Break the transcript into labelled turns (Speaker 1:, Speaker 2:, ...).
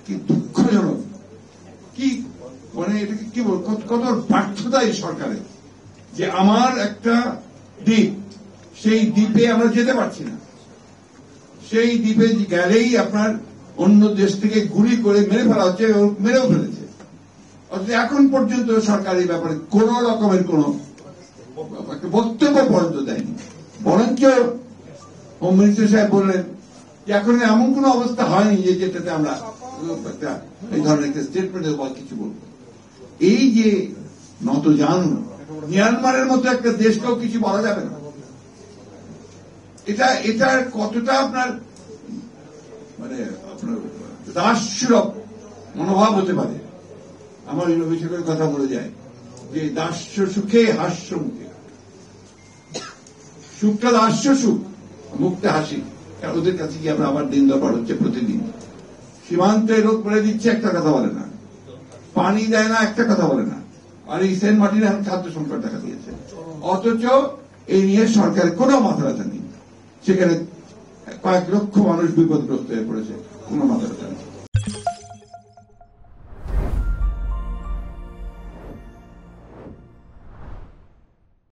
Speaker 1: কি দুঃখজনক, কি মানে এটাকে কি বল, কত ব্যর্থতা এই সরকারের, যে আমার একটা দ্বীপ, সেই দ্বীপে আমরা যেতে পারছি না। সেই দ্বীপে গেলেই আপনার অন্য দেশ থেকে গুলি করে মেরে ফেলা হচ্ছে, মেরেও ফেলেছে। অথচ এখন পর্যন্ত সরকার এই ব্যাপারে কোন রকমের কোন বক্তব্য পর্যন্ত দেয়নি। বরঞ্চ হোম মিনিস্টার সাহেব বললেন যে এখন এমন কোন অবস্থা হয়নি যে যেটাতে আমরা এই ধরনের একটা স্টেটমেন্টের বা কিছু বলবো। এই যে নতজান, মিয়ানমারের মতো একটা দেশকেও কিছু বলা যাবে না। এটার কতটা আপনার মানে আপনার দাসসুলভ মনোভাব হতে পারে। আমার অভিষেকের কথা বলে যায় যে দাস্য সুখে হাস্য মুখে, সুখটা দাস্য সুখ, মুখটা হাসি। ওদের কাছে গিয়ে আমরা আবার দিন দরবার হচ্ছে প্রতিদিন। সীমান্তে লোক মেরে দিচ্ছে, একটা কথা বলে না। পানি দেয় না, একটা কথা বলে না। আর এই সেন্ট মার্টিনে এখন খাদ্য সংকট দেখা দিয়েছে, অথচ এই নিয়ে সরকারের কোনো মাথা ব্যথা নেই। সেখানে কয়েক লক্ষ মানুষ বিপদগ্রস্ত হয়ে পড়েছে, কোনো মাথা ব্যথা নেই।